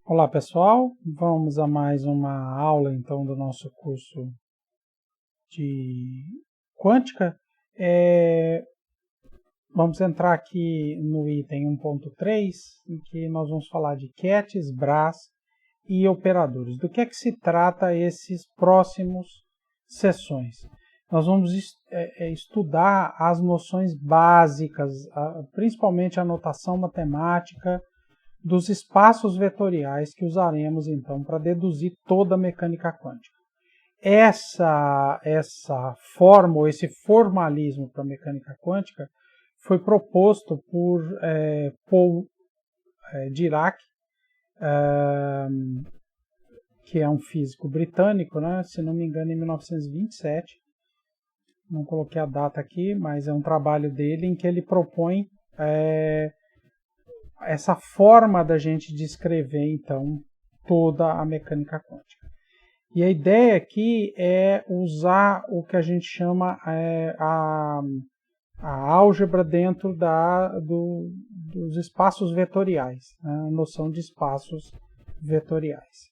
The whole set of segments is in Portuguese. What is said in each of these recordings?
Olá pessoal, vamos a mais uma aula então do nosso curso de quântica. Vamos entrar aqui no item 1.3, em que nós vamos falar de QETs, BRAS e operadores. Do que é que se trata esses próximos sessões? Nós vamos estudar as noções básicas, principalmente a notação matemática, dos espaços vetoriais que usaremos então para deduzir toda a mecânica quântica. Essa forma, ou esse formalismo para a mecânica quântica foi proposto por Paul Dirac, que é um físico britânico, né? Se não me engano, em 1927. Não coloquei a data aqui, mas é um trabalho dele em que ele propõe essa forma da gente descrever, então, toda a mecânica quântica. E a ideia aqui é usar o que a gente chama a álgebra dentro dos espaços vetoriais, né? A noção de espaços vetoriais.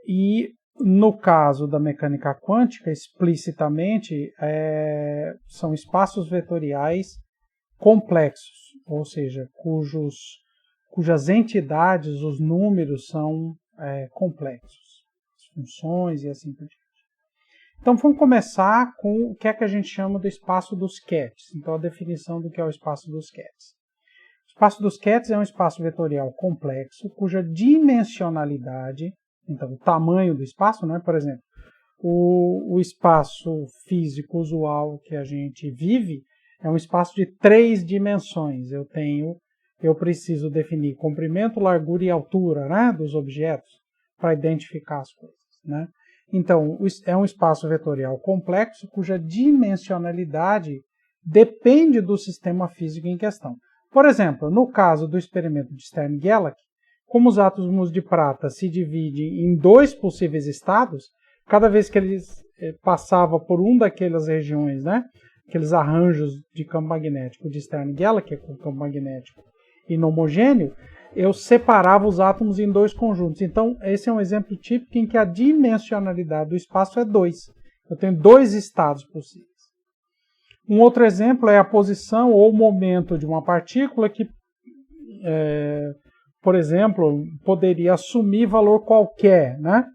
E no caso da mecânica quântica, explicitamente, são espaços vetoriais complexos, ou seja, cujas entidades, os números, são complexos, as funções e assim por diante. Então vamos começar com o que é que a gente chama do espaço dos QETs. Então a definição do que é o espaço dos QETs. O espaço dos QETs é um espaço vetorial complexo, cuja dimensionalidade, então o tamanho do espaço, né? Por exemplo, o espaço físico usual que a gente vive é um espaço de 3 dimensões. Eu preciso definir comprimento, largura e altura, né, dos objetos para identificar as coisas, né? Então, é um espaço vetorial complexo cuja dimensionalidade depende do sistema físico em questão. Por exemplo, no caso do experimento de Stern-Gerlach, como os átomos de prata se dividem em 2 possíveis estados, cada vez que eles passavam por daquelas regiões, né, aqueles arranjos de campo magnético de Stern-Gerlach, que é com campo magnético inhomogêneo, eu separava os átomos em 2 conjuntos. Então, esse é um exemplo típico em que a dimensionalidade do espaço é 2. Eu tenho 2 estados possíveis. Um outro exemplo é a posição ou momento de uma partícula que, por exemplo, poderia assumir valor qualquer, né?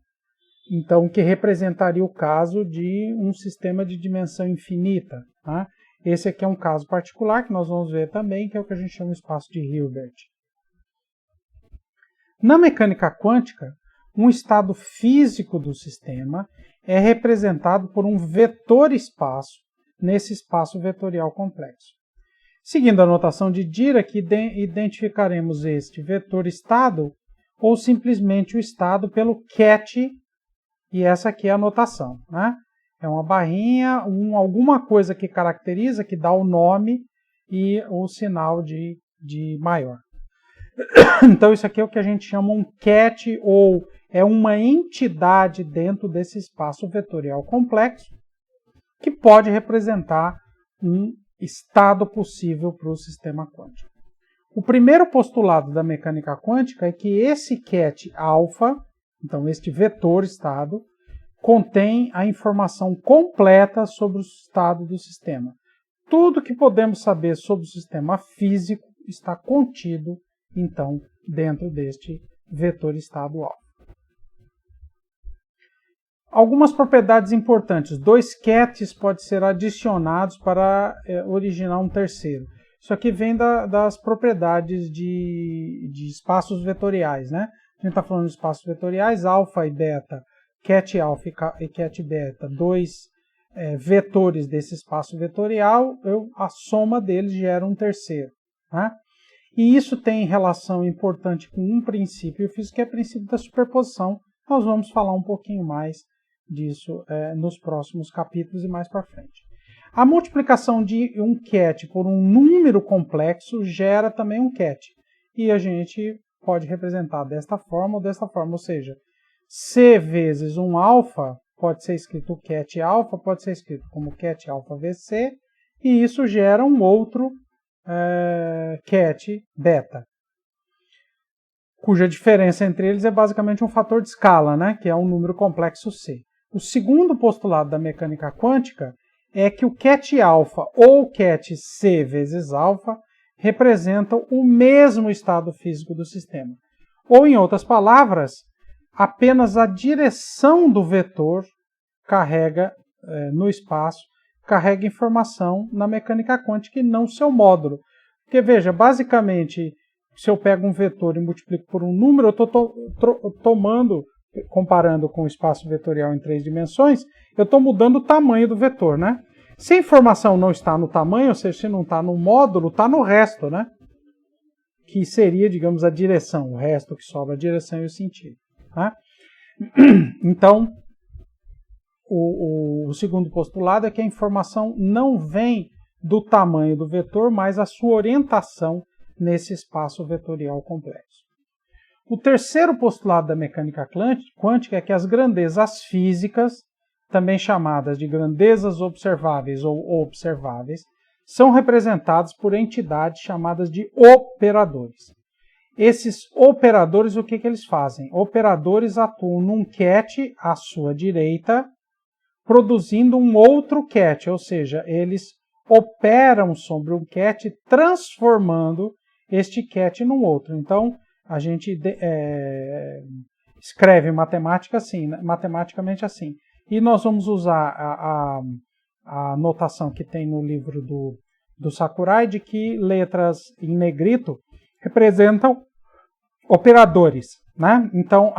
Então, que representaria o caso de um sistema de dimensão infinita. Tá? Esse aqui é um caso particular que nós vamos ver também, que é o que a gente chama de espaço de Hilbert. Na mecânica quântica, um estado físico do sistema é representado por um vetor espaço nesse espaço vetorial complexo. Seguindo a notação de Dirac, identificaremos este vetor estado ou simplesmente o estado pelo QET. E essa aqui é a notação, né? É uma barrinha, alguma coisa que caracteriza, que dá o nome e o sinal de maior. Então isso aqui é o que a gente chama um QET, ou é uma entidade dentro desse espaço vetorial complexo que pode representar um estado possível para o sistema quântico. O primeiro postulado da mecânica quântica é que esse QET alfa, então este vetor estado, contém a informação completa sobre o estado do sistema. Tudo que podemos saber sobre o sistema físico está contido, então, dentro deste vetor estado alfa. Algumas propriedades importantes. 2 QETs podem ser adicionados para originar um terceiro. Isso aqui vem das propriedades de espaços vetoriais, né? A gente está falando de espaços vetoriais, alfa e beta, QET alfa e QET beta, 2 vetores desse espaço vetorial, a soma deles gera um terceiro. Né? E isso tem relação importante com um princípio físico, que é o princípio da superposição. Nós vamos falar um pouquinho mais disso nos próximos capítulos e mais para frente. A multiplicação de um QET por um número complexo gera também um QET. E a gente pode representar desta forma, ou seja, C vezes um alfa pode ser escrito QET alfa, pode ser escrito como QET alfa VC, e isso gera um outro QET beta. cuja diferença entre eles é basicamente um fator de escala, né, que é um número complexo C. O segundo postulado da mecânica quântica é que o ket alfa ou ket C vezes alfa representam o mesmo estado físico do sistema. Ou, em outras palavras, apenas a direção do vetor carrega no espaço, carrega informação na mecânica quântica e não seu módulo. Porque, veja, basicamente, se eu pego um vetor e multiplico por um número, eu estou tomando, comparando com o espaço vetorial em 3 dimensões, eu estou mudando o tamanho do vetor, né? Se a informação não está no tamanho, ou seja, se não está no módulo, está no resto, né? Que seria, digamos, a direção, o resto que sobra, a direção e o sentido. Tá? Então, o segundo postulado é que a informação não vem do tamanho do vetor, mas a sua orientação nesse espaço vetorial complexo. O terceiro postulado da mecânica quântica é que as grandezas físicas, também chamadas de grandezas observáveis ou observáveis, são representadas por entidades chamadas de operadores. Esses operadores, o que eles fazem? Operadores atuam num ket à sua direita, produzindo um outro ket, ou seja, eles operam sobre um ket, transformando este ket num outro. Então, a gente escreve matematicamente assim. E nós vamos usar a notação que tem no livro do Sakurai, de que letras em negrito representam operadores. Né? Então,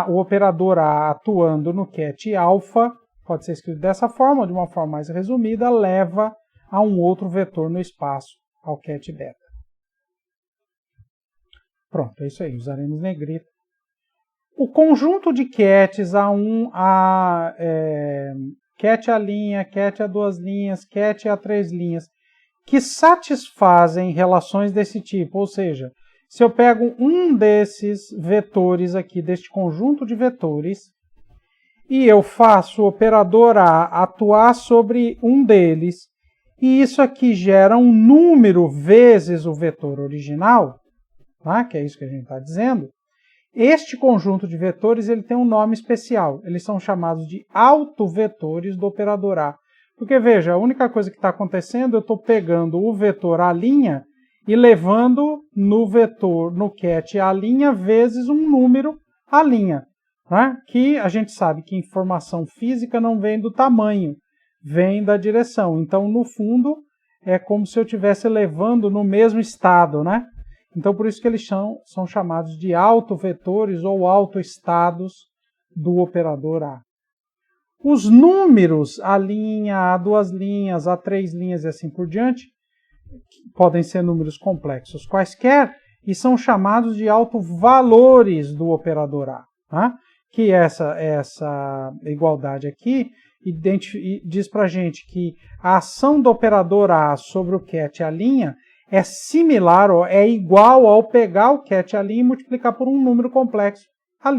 o operador A atuando no ket alfa, pode ser escrito dessa forma, ou de uma forma mais resumida, leva a um outro vetor no espaço, ao ket beta. Pronto, é isso aí, usaremos negrito. O conjunto de kets A1, ket A', ket A2', ket A3', que satisfazem relações desse tipo, ou seja, se eu pego um desses vetores aqui, deste conjunto de vetores, e eu faço o operador A atuar sobre um deles, e isso aqui gera um número vezes o vetor original, tá? Que é isso que a gente está dizendo, este conjunto de vetores ele tem um nome especial. Eles são chamados de autovetores do operador A. Porque, veja, a única coisa que está acontecendo, eu estou pegando o vetor A' e levando no ket A' vezes um número A'. Né? Que a gente sabe que informação física não vem do tamanho, vem da direção. Então, no fundo, é como se eu estivesse levando no mesmo estado, né? Então, por isso que eles são chamados de autovetores ou autoestados do operador A. Os números A', A2', A3' e assim por diante, podem ser números complexos quaisquer, e são chamados de autovalores do operador A. Tá? Que essa igualdade aqui diz para a gente que a ação do operador A sobre o ket A' é similar ou é igual ao pegar o ket A' e multiplicar por um número complexo A'.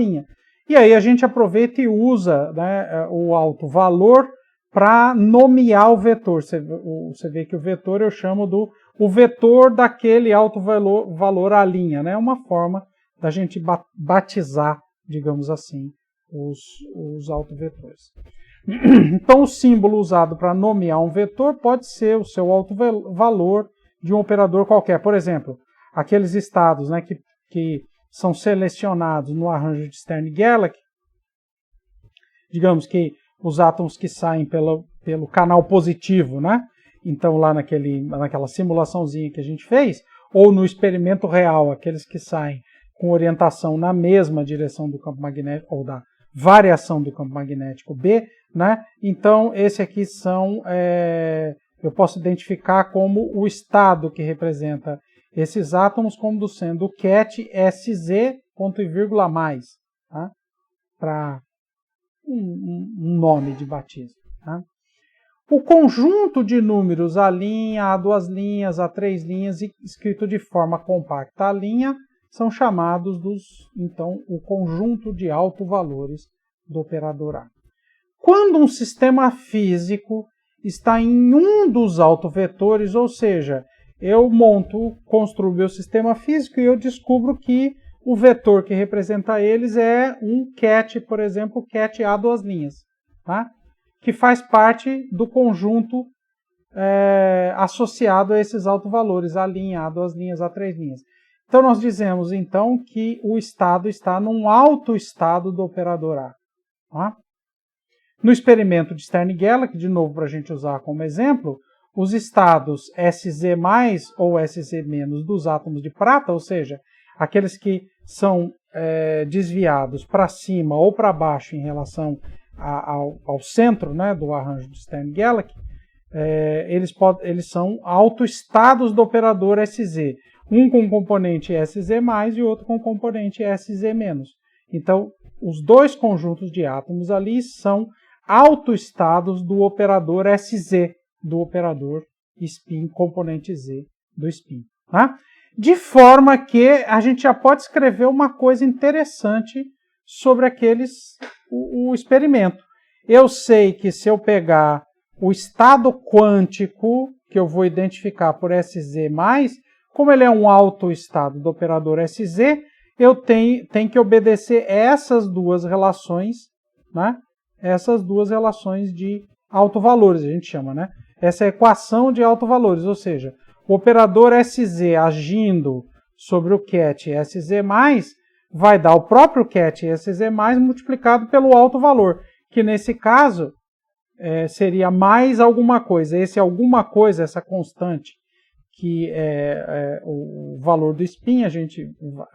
E aí a gente aproveita e usa, né, o autovalor para nomear o vetor. Você vê que o vetor eu chamo o vetor daquele autovalor A', né? É uma forma da gente batizar, digamos assim, os autovetores. Então o símbolo usado para nomear um vetor pode ser o seu autovalor de um operador qualquer. Por exemplo, aqueles estados, né, que são selecionados no arranjo de Stern-Gerlach, digamos que os átomos que saem pelo canal positivo, né? Então lá naquela simulaçãozinha que a gente fez, ou no experimento real, aqueles que saem com orientação na mesma direção do campo magnético, ou da variação do campo magnético B, né? Então esse aqui eu posso identificar como o estado que representa esses átomos como sendo o ket SZ, ponto e vírgula mais, tá? Para um nome de batismo. Tá? O conjunto de números A', A2', A3', escrito de forma compacta A', são chamados então, o conjunto de autovalores do operador A. Quando um sistema físico está em um dos autovetores, ou seja, eu construo meu sistema físico e eu descubro que o vetor que representa eles é um ket, por exemplo, ket A duas linhas, tá? Que faz parte do conjunto associado a esses autovalores, A', A duas linhas, A três linhas. Então nós dizemos então que o estado está num autoestado do operador A. Tá? No experimento de Stern-Gerlach, de novo para a gente usar como exemplo, os estados Sz+, ou Sz- dos átomos de prata, ou seja, aqueles que são desviados para cima ou para baixo em relação ao centro, né, do arranjo de Stern-Gerlach, eles são autoestados do operador Sz. Um com componente Sz+, e outro com componente Sz-. Então, os dois conjuntos de átomos ali são autoestados do operador Sz, do operador spin, componente Z do spin. Tá? De forma que a gente já pode escrever uma coisa interessante sobre o experimento. Eu sei que se eu pegar o estado quântico, que eu vou identificar por Sz+, como ele é um autoestado do operador Sz, eu tenho que obedecer essas duas relações, né? Essas duas relações de autovalores, a gente chama, né? Essa equação de autovalores, ou seja, o operador Sz agindo sobre o ket Sz+, vai dar o próprio ket Sz+, multiplicado pelo autovalor, que nesse caso seria mais alguma coisa. Esse alguma coisa, essa constante, que é o valor do spin,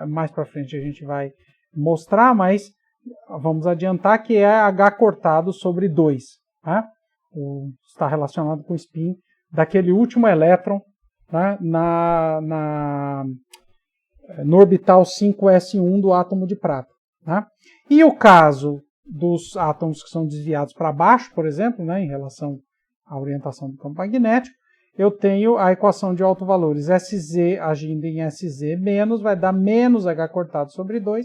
mais para frente a gente vai mostrar, mas vamos adiantar que é H cortado sobre 2. Tá? Está relacionado com o spin daquele último elétron, tá? No orbital 5s1 do átomo de prata. Tá? E o caso dos átomos que são desviados para baixo, por exemplo, né, em relação à orientação do campo magnético, eu tenho a equação de autovalores Sz agindo em Sz menos, vai dar menos H cortado sobre 2,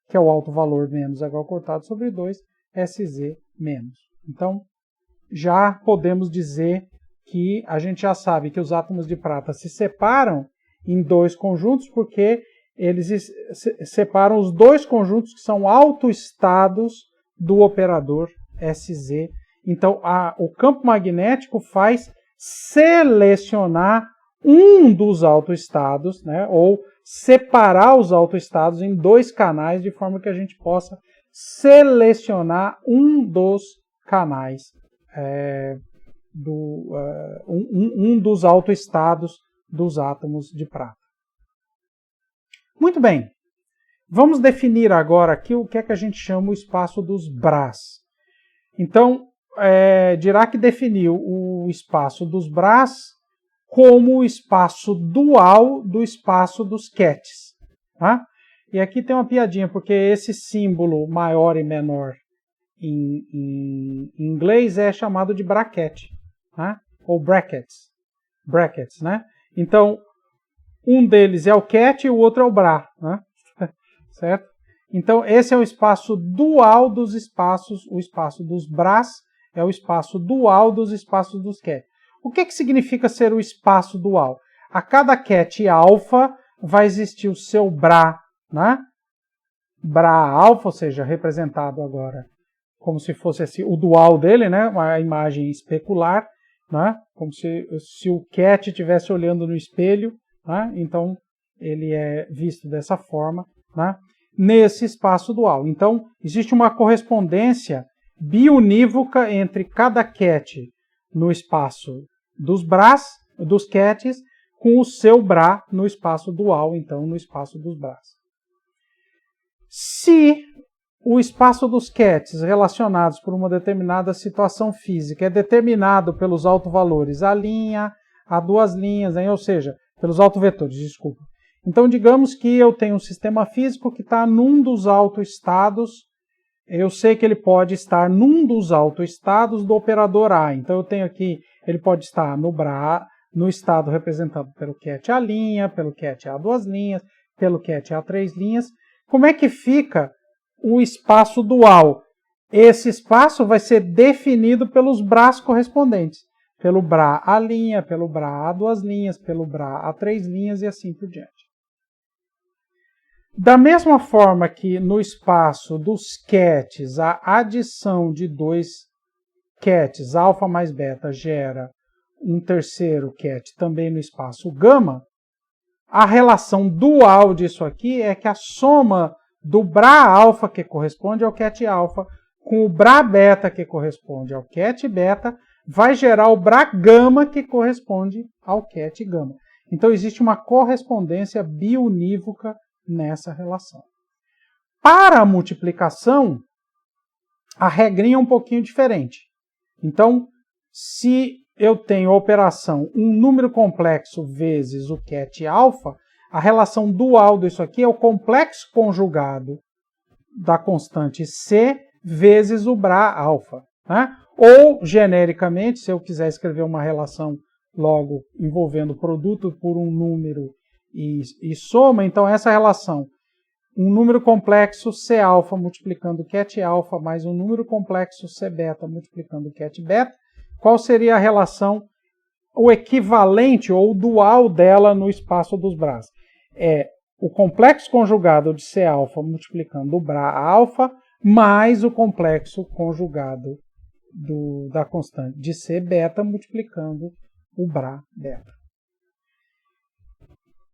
que é o autovalor menos H cortado sobre 2, Sz menos. Então, já podemos dizer que a gente já sabe que os átomos de prata se separam em dois conjuntos, porque eles separam os dois conjuntos que são autoestados do operador Sz. Então, o campo magnético faz selecionar um dos autoestados, né, ou separar os autoestados em dois canais, de forma que a gente possa selecionar um dos canais, um dos autoestados dos átomos de prata. Muito bem. Vamos definir agora aqui o que é que a gente chama o espaço dos Brás. Então, Dirac definiu o espaço dos Brás como o espaço dual do espaço dos kets. Tá? E aqui tem uma piadinha, porque esse símbolo maior e menor em inglês é chamado de bracket, tá? Ou brackets, né? Então, um deles é o ket e o outro é o Bra, né? Certo? Então, esse é o espaço dual dos espaços, o espaço dos Brás é o espaço dual dos espaços dos ket. O que significa ser o espaço dual? A cada ket alfa vai existir o seu Bra, né? Bra alfa, ou seja, representado agora como se fosse assim, o dual dele, né? Uma imagem especular, né? Como se o ket estivesse olhando no espelho, né? Então ele é visto dessa forma, né? Nesse espaço dual. Então existe uma correspondência biunívoca entre cada ket no espaço dos Brás, dos kets, com o seu Bra no espaço dual, então no espaço dos Brás. Se o espaço dos kets relacionados por uma determinada situação física é determinado pelos autovalores A', A duas linhas, ou seja, pelos autovetores, desculpa. Então, digamos que eu tenho um sistema físico que está num dos autoestados, eu sei que ele pode estar num dos autoestados do operador A. Então, eu tenho aqui, ele pode estar no Bra, no estado representado pelo ket A', pelo ket A duas linhas, pelo ket A três linhas. Como é que fica o espaço dual? Esse espaço vai ser definido pelos Brás correspondentes. Pelo Bra A', pelo Bra A duas linhas, pelo Bra A três linhas e assim por diante. Da mesma forma que no espaço dos cats, a adição de dois cats, alfa mais beta, gera um terceiro cat também no espaço gama, a relação dual disso aqui é que a soma do Bra alfa, que corresponde ao cat alfa, com o Bra beta, que corresponde ao cat beta, vai gerar o Bra gama, que corresponde ao cat gama. Então existe uma correspondência biunívoca nessa relação. Para a multiplicação, a regrinha é um pouquinho diferente. Então, se eu tenho a operação um número complexo vezes o cat alfa, a relação dual disso aqui é o complexo conjugado da constante C vezes o Bra alfa. Né? Ou, genericamente, se eu quiser escrever uma relação logo envolvendo produto por um número e soma, então essa relação, um número complexo C alfa multiplicando cat alfa mais um número complexo C beta multiplicando cat beta, qual seria a relação, o equivalente ou o dual dela no espaço dos Bras? É o complexo conjugado de C alfa multiplicando o Bra alfa mais o complexo conjugado da constante de C beta multiplicando o Bra beta.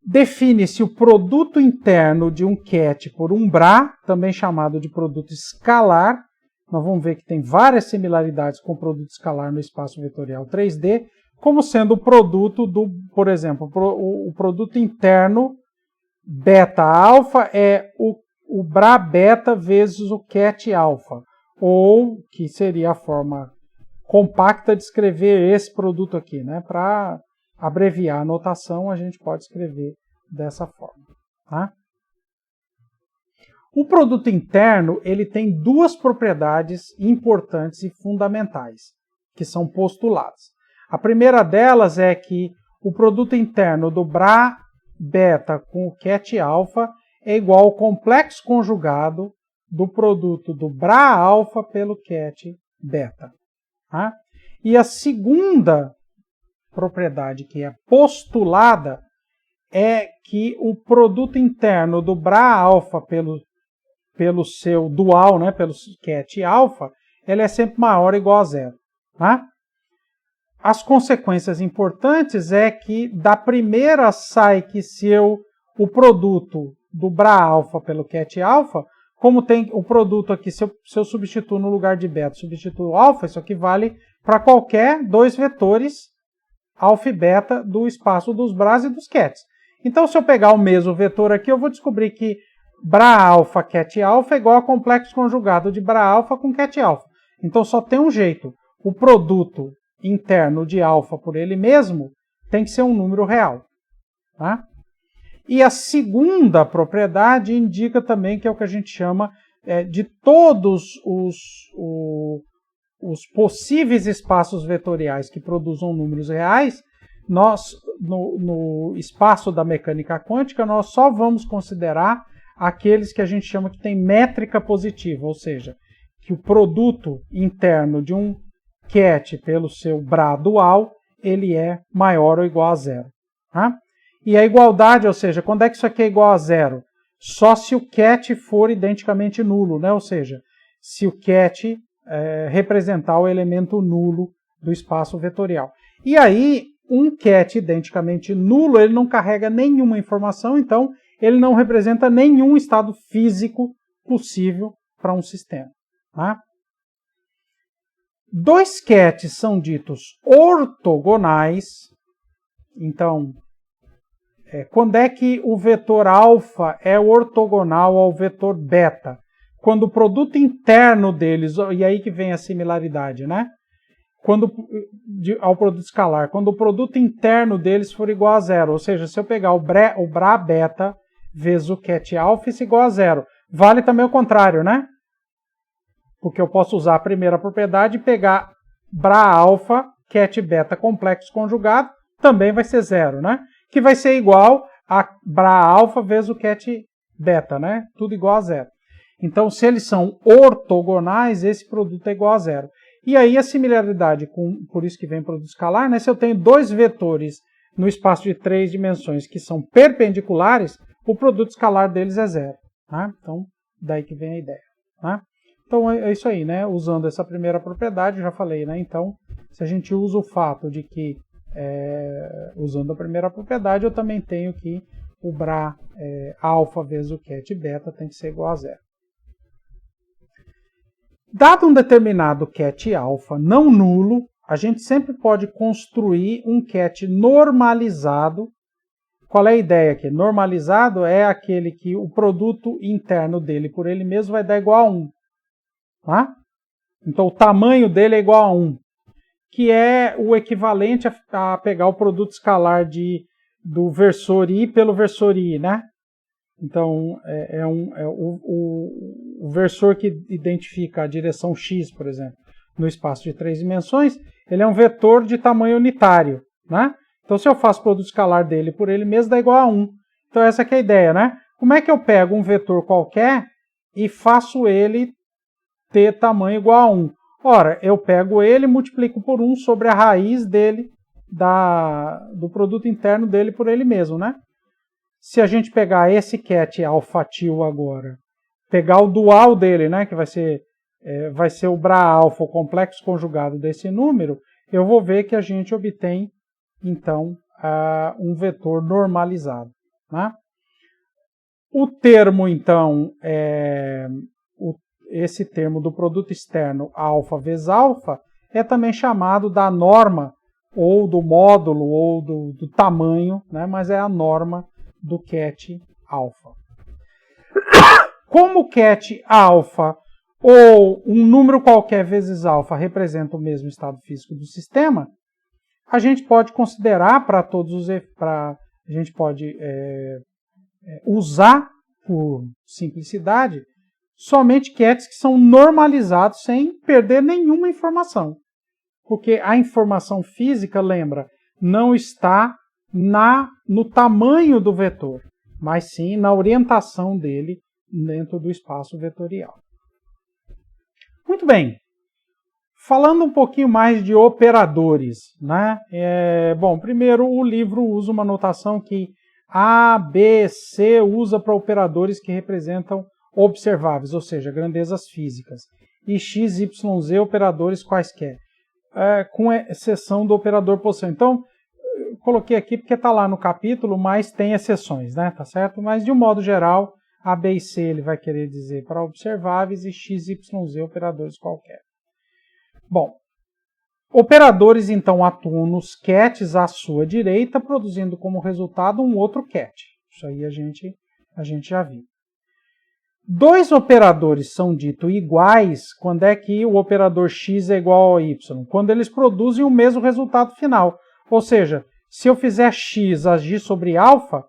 Define-se o produto interno de um cat por um Bra, também chamado de produto escalar. Nós vamos ver que tem várias similaridades com o produto escalar no espaço vetorial 3D, como sendo o produto do, por exemplo, o produto interno beta alfa é o Bra beta vezes o cat alfa, ou que seria a forma compacta de escrever esse produto aqui, né? Para abreviar a notação, a gente pode escrever dessa forma. Tá? O produto interno ele tem duas propriedades importantes e fundamentais, que são postuladas. A primeira delas é que o produto interno do Bra beta com o cat alfa é igual ao complexo conjugado do produto do Bra alfa pelo cat beta. Tá? E a segunda propriedade que é postulada é que o produto interno do Bra alfa pelo seu dual, né, pelo cat alfa, ele é sempre maior ou igual a zero. Tá? As consequências importantes é que da primeira sai que se o produto do Bra alfa pelo cat alfa, como tem o produto aqui, se eu substituo no lugar de beta, substituo alfa, isso aqui vale para qualquer dois vetores alfa e beta do espaço dos Bras e dos cats. Então, se eu pegar o mesmo vetor aqui, eu vou descobrir que Bra alfa cat alfa é igual a complexo conjugado de Bra alfa com cat alfa. Então, só tem um jeito. O produto interno de alfa por ele mesmo tem que ser um número real. Tá? E a segunda propriedade indica também que é o que a gente chama de todos os possíveis espaços vetoriais que produzam números reais, nós, no espaço da mecânica quântica, nós só vamos considerar aqueles que a gente chama que tem métrica positiva, ou seja, que o produto interno de um cat pelo seu Bra dual, ele é maior ou igual a zero. Tá? E a igualdade, ou seja, quando é que isso aqui é igual a zero? Só se o cat for identicamente nulo, né? Ou seja, se o cat representar o elemento nulo do espaço vetorial. E aí, um cat identicamente nulo, ele não carrega nenhuma informação, então ele não representa nenhum estado físico possível para um sistema. Tá? Dois cats são ditos ortogonais, então, quando é que o vetor alfa é ortogonal ao vetor beta? Quando o produto interno deles, e aí que vem a similaridade, né? Ao produto escalar, quando o produto interno deles for igual a zero, ou seja, se eu pegar o Bra beta vezes o cat alfa, isso é igual a zero. Vale também o contrário, né? Porque eu posso usar a primeira propriedade e pegar Bra alfa, cat beta complexo conjugado, também vai ser zero, né? Que vai ser igual a Bra alfa vezes o cat beta, né? Tudo igual a zero. Então, se eles são ortogonais, esse produto é igual a zero. E aí a similaridade, por isso que vem produto escalar, né? Se eu tenho dois vetores no espaço de 3 dimensões que são perpendiculares, o produto escalar deles é 0. Tá? Então, daí que vem a ideia. Tá? Então, é isso aí, né? Usando essa primeira propriedade, já falei, né? Então, se a gente usa o fato de que, usando a primeira propriedade, eu também tenho que o Bra alfa vezes o ket beta tem que ser igual a 0. Dado um determinado ket alfa não nulo, a gente sempre pode construir um ket normalizado. Qual é a ideia aqui? Normalizado é aquele que o produto interno dele por ele mesmo vai dar igual a 1. Tá? Então o tamanho dele é igual a 1, que é o equivalente a pegar o produto escalar do versor I pelo versor I, né? Então o versor que identifica a direção x, por exemplo, no espaço de 3 dimensões, ele é um vetor de tamanho unitário, né? Então se eu faço o produto escalar dele por ele mesmo, dá igual a 1. Então essa que é a ideia, né? Como é que eu pego um vetor qualquer e faço ele ter tamanho igual a 1? Ora, eu pego ele e multiplico por 1 sobre a raiz dele, do produto interno dele por ele mesmo, né? Se a gente pegar esse ket alfatil agora, pegar o dual dele, né, que vai ser o Bra alfa, o complexo conjugado desse número, eu vou ver que a gente obtém, então, um vetor normalizado. Né? O termo, então, esse termo do produto externo alfa vezes alfa, é também chamado da norma, ou do módulo, ou do tamanho, né, mas é a norma do ket alfa. Como o ket alfa ou um número qualquer vezes alfa representa o mesmo estado físico do sistema, a gente pode considerar a gente pode usar, por simplicidade, somente kets que são normalizados sem perder nenhuma informação. Porque a informação física, lembra, não está no tamanho do vetor, mas sim na orientação dele dentro do espaço vetorial. Muito bem. Falando um pouquinho mais de operadores, né? Bom, primeiro o livro usa uma notação que A, B, C usa para operadores que representam observáveis, ou seja, grandezas físicas, e X, Y, Z operadores quaisquer, com exceção do operador posição. Então, eu coloquei aqui porque está lá no capítulo, mas tem exceções, né? Tá certo? Mas de um modo geral, A, B e C ele vai querer dizer para observáveis e X, Y, Z operadores qualquer. Bom, operadores então atuam nos kets à sua direita, produzindo como resultado um outro ket. Isso aí a gente já viu. Dois operadores são ditos iguais quando é que o operador x é igual a y, quando eles produzem o mesmo resultado final. Ou seja, se eu fizer x agir sobre alfa,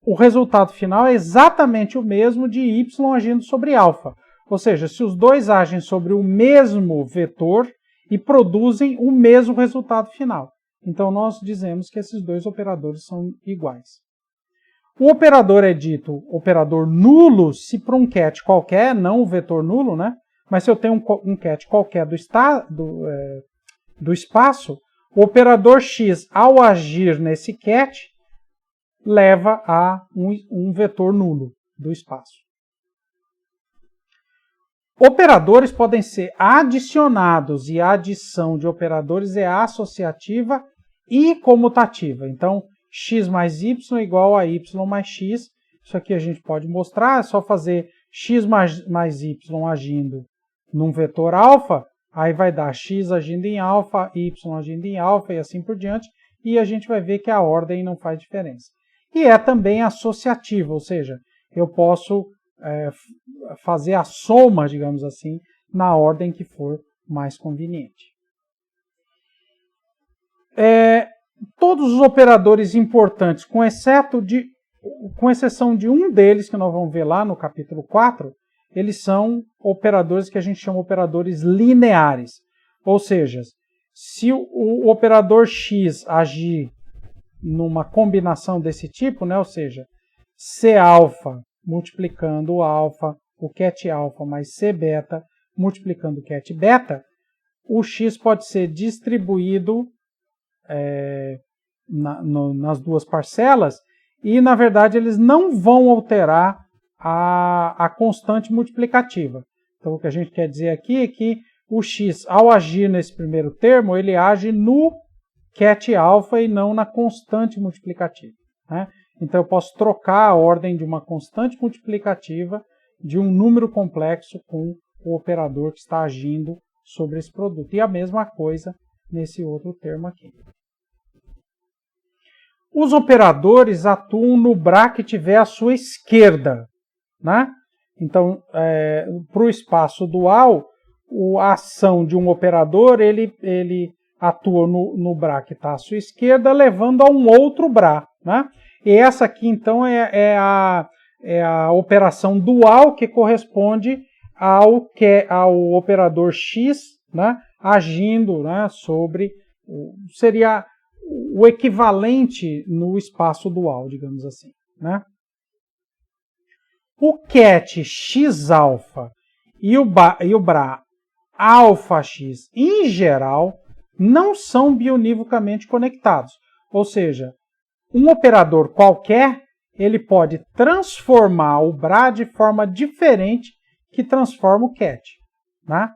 o resultado final é exatamente o mesmo de y agindo sobre alfa. Ou seja, se os dois agem sobre o mesmo vetor e produzem o mesmo resultado final. Então nós dizemos que esses dois operadores são iguais. O operador é dito operador nulo se para um ket qualquer, não o vetor nulo, né? Mas se eu tenho um ket qualquer do espaço, o operador x, ao agir nesse ket, leva a um vetor nulo do espaço. Operadores podem ser adicionados, e a adição de operadores é associativa e comutativa. Então, x mais y igual a y mais x. Isso aqui a gente pode mostrar, é só fazer x mais y agindo num vetor alfa, aí vai dar x agindo em alfa, y agindo em alfa e assim por diante, e a gente vai ver que a ordem não faz diferença. E é também associativa, ou seja, eu posso fazer a soma, digamos assim, na ordem que for mais conveniente. Todos os operadores importantes, com exceção de um deles, que nós vamos ver lá no capítulo 4, eles são operadores que a gente chama de operadores lineares. Ou seja, se o operador x agir numa combinação desse tipo, né, ou seja, C alfa multiplicando o alfa, o ket alfa mais C beta multiplicando o ket beta, o x pode ser distribuído nas duas parcelas e, na verdade, eles não vão alterar a constante multiplicativa. Então, o que a gente quer dizer aqui é que o x, ao agir nesse primeiro termo, ele age no ket alfa e não na constante multiplicativa, né? Então, eu posso trocar a ordem de uma constante multiplicativa de um número complexo com o operador que está agindo sobre esse produto. E a mesma coisa nesse outro termo aqui. Os operadores atuam no BRA que tiver à sua esquerda, né? Então, para o espaço dual, a ação de um operador ele atua no BRA que está à sua esquerda, levando a um outro BRA, né? E essa aqui, então, é a operação dual que corresponde ao operador x, né, agindo, né, sobre... seria o equivalente no espaço dual, digamos assim, né? O ket x-alfa e o BRA alfa-x, em geral, não são bionivocamente conectados. Ou seja, um operador qualquer, ele pode transformar o BRA de forma diferente que transforma o ket, né?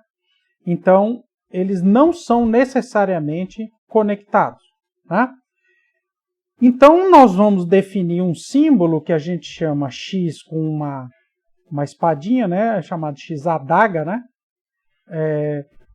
Então, eles não são necessariamente conectados, né? Então, nós vamos definir um símbolo que a gente chama x com uma espadinha, né? Chamado x-adaga, né?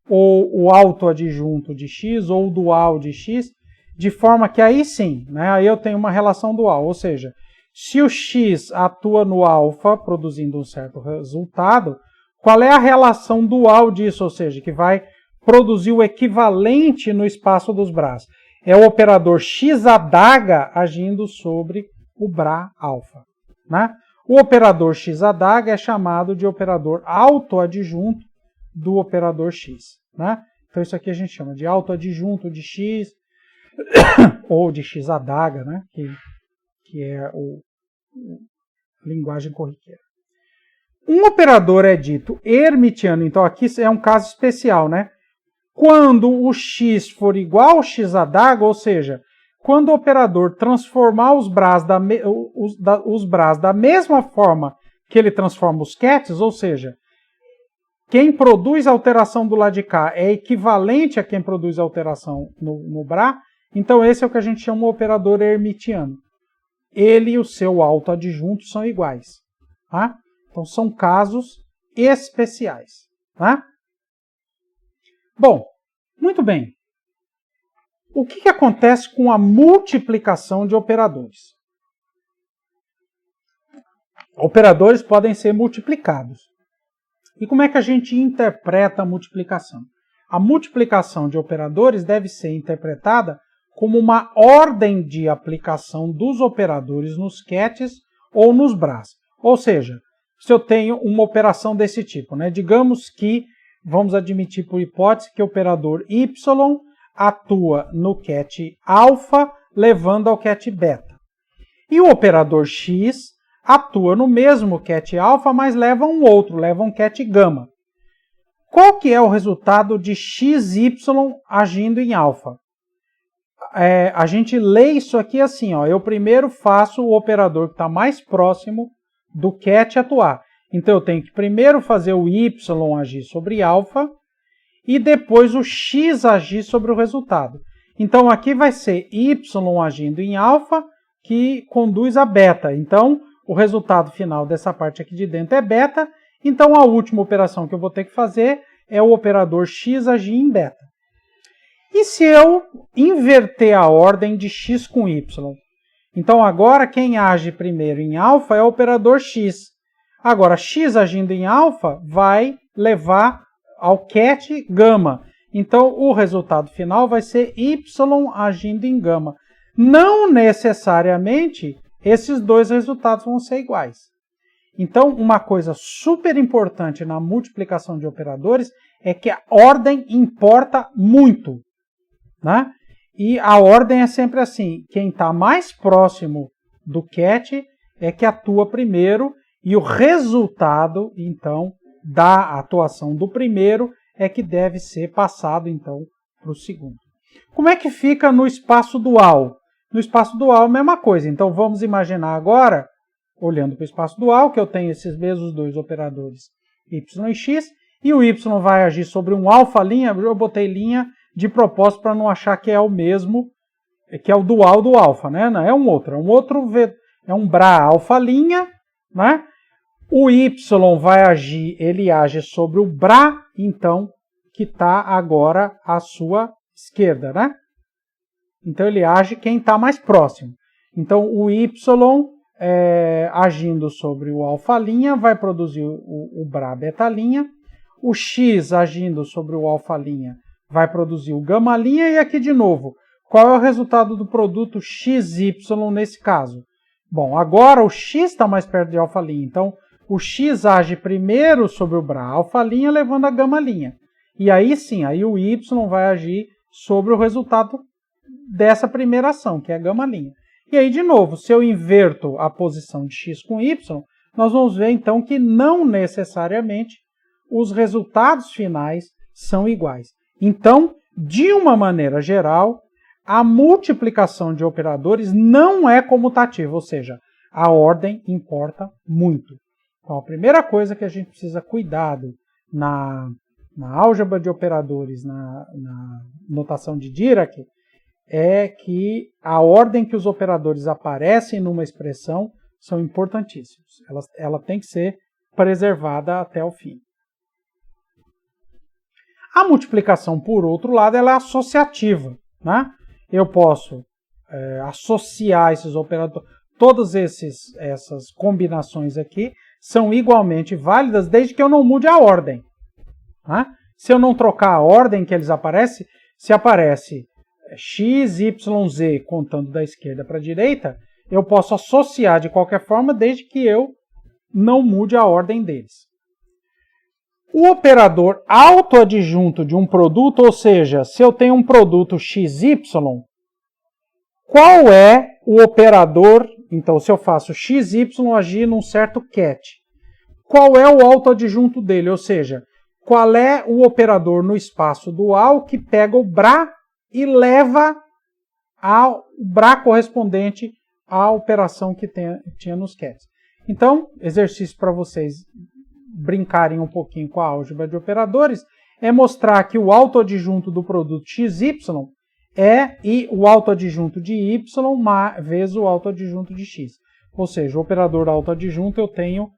Ou o autoadjunto de x, ou o dual de x, de forma que aí sim, né? Aí eu tenho uma relação dual, ou seja, se o x atua no alfa, produzindo um certo resultado, qual é a relação dual disso? Ou seja, que vai produzir o equivalente no espaço dos BRAs. É o operador x-adaga agindo sobre o BRA alfa, né? O operador x-adaga é chamado de operador autoadjunto do operador x, né? Então isso aqui a gente chama de autoadjunto de x ou de x-adaga, né? Que é a linguagem corriqueira. Um operador é dito hermitiano, então aqui é um caso especial, né? Quando o x for igual ao x-adaga, ou seja, quando o operador transformar os BRAs da mesma forma que ele transforma os kets, ou seja, quem produz a alteração do lado de cá é equivalente a quem produz a alteração no BRA, então esse é o que a gente chama de operador hermitiano. Ele e o seu autoadjunto são iguais, tá? Então são casos especiais, tá? Bom, muito bem. O que acontece com a multiplicação de operadores? Operadores podem ser multiplicados. E como é que a gente interpreta a multiplicação? A multiplicação de operadores deve ser interpretada como uma ordem de aplicação dos operadores nos kets ou nos BRAs. Ou seja, se eu tenho uma operação desse tipo, né? Digamos que vamos admitir por hipótese que o operador y atua no ket alfa, levando ao ket beta. E o operador x atua no mesmo ket alfa, mas leva um ket gama. Qual que é o resultado de xy agindo em alfa? A gente lê isso aqui assim, ó, eu primeiro faço o operador que está mais próximo do ket atuar. Então eu tenho que primeiro fazer o y agir sobre alfa e depois o x agir sobre o resultado. Então aqui vai ser y agindo em alfa que conduz a beta. Então o resultado final dessa parte aqui de dentro é beta. Então a última operação que eu vou ter que fazer é o operador x agir em beta. E se eu inverter a ordem de x com y? Então agora quem age primeiro em alfa é o operador x. Agora, x agindo em alfa vai levar ao ket gama. Então, o resultado final vai ser y agindo em gama. Não necessariamente esses dois resultados vão ser iguais. Então, uma coisa super importante na multiplicação de operadores é que a ordem importa muito, né? E a ordem é sempre assim, quem está mais próximo do ket é que atua primeiro, e o resultado, então, da atuação do primeiro é que deve ser passado, então, para o segundo. Como é que fica no espaço dual? No espaço dual, a mesma coisa. Então, vamos imaginar agora, olhando para o espaço dual, que eu tenho esses mesmos dois operadores y e x, e o y vai agir sobre um alfa linha, eu botei linha de propósito para não achar que é o mesmo, que é o dual do alfa, né? Não, é um outro é um Bra alfa linha, né? O y vai agir, ele age sobre o Bra, então, que está agora à sua esquerda, né? Então, ele age quem está mais próximo. Então, o y agindo sobre o alfa linha vai produzir o Bra beta linha. O x agindo sobre o alfa linha vai produzir o gama linha. E aqui de novo, qual é o resultado do produto xy nesse caso? Bom, agora o x está mais perto de alfa linha. Então, o x age primeiro sobre o Bra alfa linha, levando a gama linha. E aí sim, aí o y vai agir sobre o resultado dessa primeira ação, que é a gama linha. E aí, de novo, se eu inverto a posição de x com y, nós vamos ver então que não necessariamente os resultados finais são iguais. Então, de uma maneira geral, a multiplicação de operadores não é comutativa, ou seja, a ordem importa muito. Então, a primeira coisa que a gente precisa cuidado na álgebra de operadores, na notação de Dirac, é que a ordem que os operadores aparecem numa expressão são importantíssimos. Ela tem que ser preservada até o fim. A multiplicação, por outro lado, ela é associativa, né? Eu posso associar esses operadores. Todas essas combinações aqui são igualmente válidas desde que eu não mude a ordem. Né? Se eu não trocar a ordem que eles aparecem, se aparece x, y, z contando da esquerda para a direita, eu posso associar de qualquer forma desde que eu não mude a ordem deles. O operador autoadjunto de um produto, ou seja, se eu tenho um produto xy, qual é o operador? Então, se eu faço xy agir num certo cat, qual é o autoadjunto dele? Ou seja, qual é o operador no espaço dual que pega o Bra e leva ao Bra correspondente à operação que tinha nos cats. Então, exercício para vocês brincarem um pouquinho com a álgebra de operadores é mostrar que o autoadjunto do produto xy é o autoadjunto de y vezes o autoadjunto de x. Ou seja, o operador autoadjunto eu tenho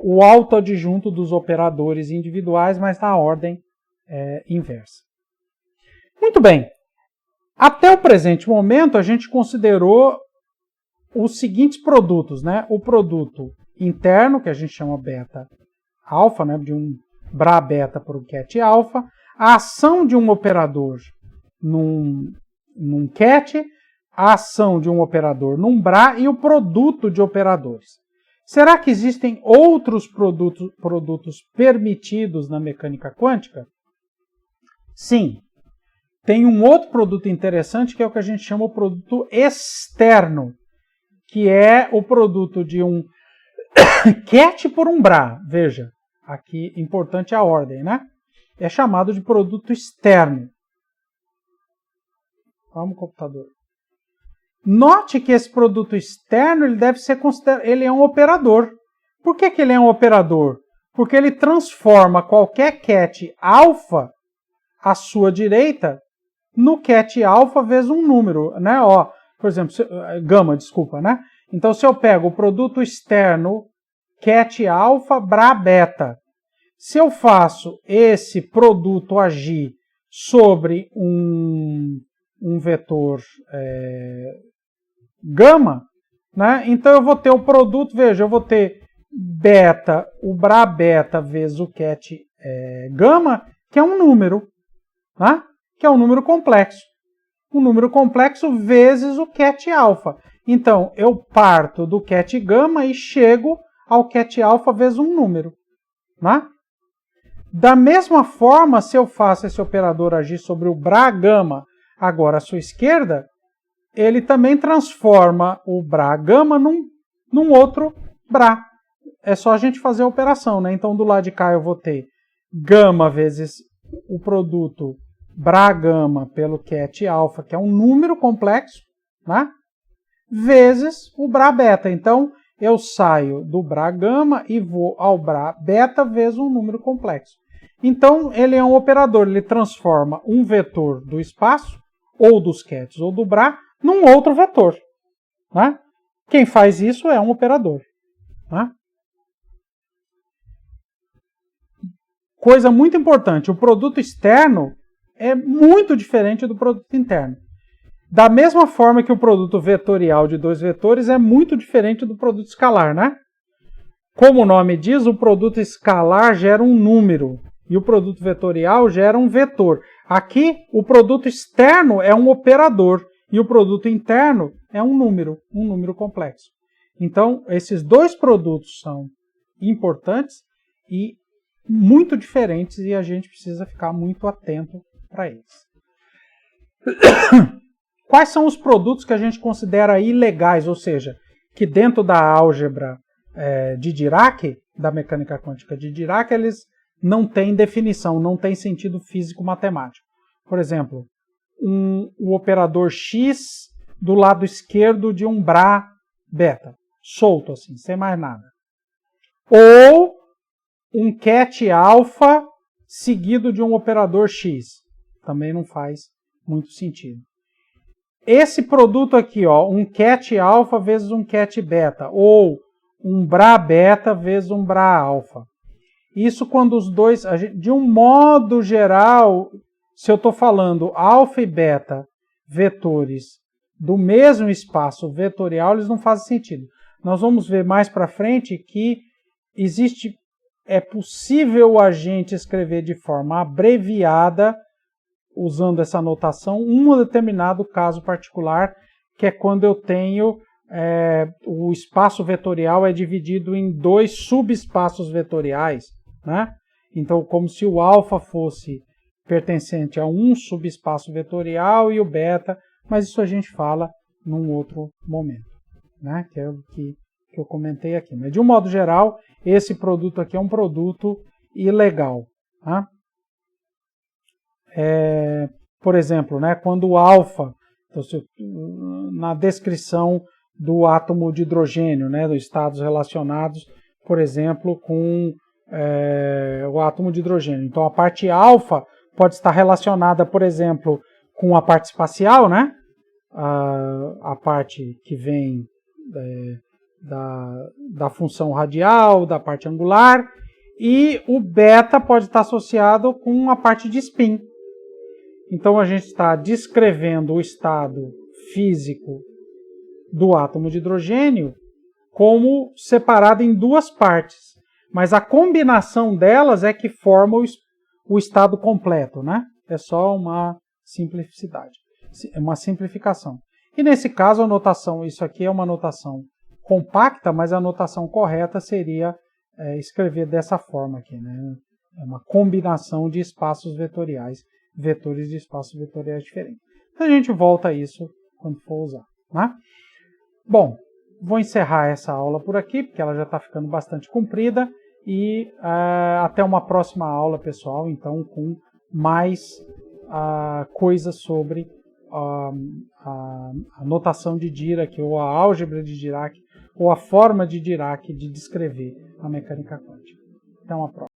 o autoadjunto dos operadores individuais, mas na ordem inversa. Muito bem. Até o presente momento, a gente considerou os seguintes produtos, né? O produto interno, que a gente chama beta alfa, né? De um Bra beta para o cat alfa, a ação de um operador num cat, a ação de um operador num Bra e o produto de operadores. Será que existem outros produtos permitidos na mecânica quântica? Sim. Tem um outro produto interessante que é o que a gente chama o produto externo, que é o produto de um cat por um Bra. Veja, aqui importante a ordem, né? É chamado de produto externo. Vamos, computador. Note que esse produto externo ele deve ser considerado, ele é um operador. Por que ele é um operador? Porque ele transforma qualquer cat alfa à sua direita no cat alfa vezes um número, né? Ó, por exemplo, gama, desculpa, né? Então, se eu pego o produto externo cat alfa Bra beta, se eu faço esse produto agir sobre um vetor gama, né? Então eu vou ter o produto, veja, eu vou ter beta, o Bra beta vezes o cat gama, que é um número, né? Que é um número complexo. Um número complexo vezes o cat alfa. Então, eu parto do cat gama e chego ao cat alfa vezes um número. Né? Da mesma forma, se eu faço esse operador agir sobre o Bra gama agora à sua esquerda, ele também transforma o Bra gama num outro Bra. É só a gente fazer a operação, né? Então, do lado de cá eu vou ter gama vezes o produto Bra gama pelo cat alfa, que é um número complexo, né? Vezes o Bra beta. Então, eu saio do Bra gama e vou ao Bra beta vezes um número complexo. Então, ele é um operador, ele transforma um vetor do espaço, ou dos cats, ou do Bra, num outro vetor, né? Quem faz isso é um operador, né? Coisa muito importante, o produto externo é muito diferente do produto interno. Da mesma forma que o produto vetorial de dois vetores é muito diferente do produto escalar, né? Como o nome diz, o produto escalar gera um número e o produto vetorial gera um vetor. Aqui, o produto externo é um operador e o produto interno é um número complexo. Então, esses dois produtos são importantes e muito diferentes e a gente precisa ficar muito atento para eles. Quais são os produtos que a gente considera ilegais, ou seja, que dentro da álgebra de Dirac, da mecânica quântica de Dirac, eles não têm definição, não têm sentido físico-matemático. Por exemplo, o operador X do lado esquerdo de um Bra beta, solto assim, sem mais nada. Ou um cat alfa seguido de um operador X. Também não faz muito sentido. Esse produto aqui, ó, um cat alfa vezes um cat beta, ou um Bra beta vezes um Bra alfa. Isso quando os dois, de um modo geral, se eu estou falando alfa e beta vetores do mesmo espaço vetorial, eles não fazem sentido. Nós vamos ver mais para frente que é possível a gente escrever de forma abreviada, usando essa notação, um determinado caso particular, que é quando eu tenho o espaço vetorial é dividido em dois subespaços vetoriais, né? Então, como se o alfa fosse pertencente a um subespaço vetorial e o beta, mas isso a gente fala num outro momento, né? Que é o que eu comentei aqui. Mas, de um modo geral, esse produto aqui é um produto ilegal, tá? Por exemplo, né, quando o alfa, então, na descrição do átomo de hidrogênio, né, dos estados relacionados, por exemplo, com o átomo de hidrogênio. Então, a parte alfa pode estar relacionada, por exemplo, com a parte espacial, né, a parte que vem da função radial, da parte angular, e o beta pode estar associado com a parte de spin. Então, a gente está descrevendo o estado físico do átomo de hidrogênio como separado em duas partes. Mas a combinação delas é que forma o estado completo, né? É só uma simplicidade, uma simplificação. E nesse caso, a notação, isso aqui é uma notação compacta, mas a notação correta seria escrever dessa forma aqui, né? É uma combinação de espaços vetoriais, vetores de espaços vetoriais diferentes. Então a gente volta a isso quando for usar, né? Bom, vou encerrar essa aula por aqui, porque ela já está ficando bastante comprida, e até uma próxima aula, pessoal, então, com mais coisas sobre a notação de Dirac, ou a álgebra de Dirac, ou a forma de Dirac de descrever a mecânica quântica. Até uma próxima.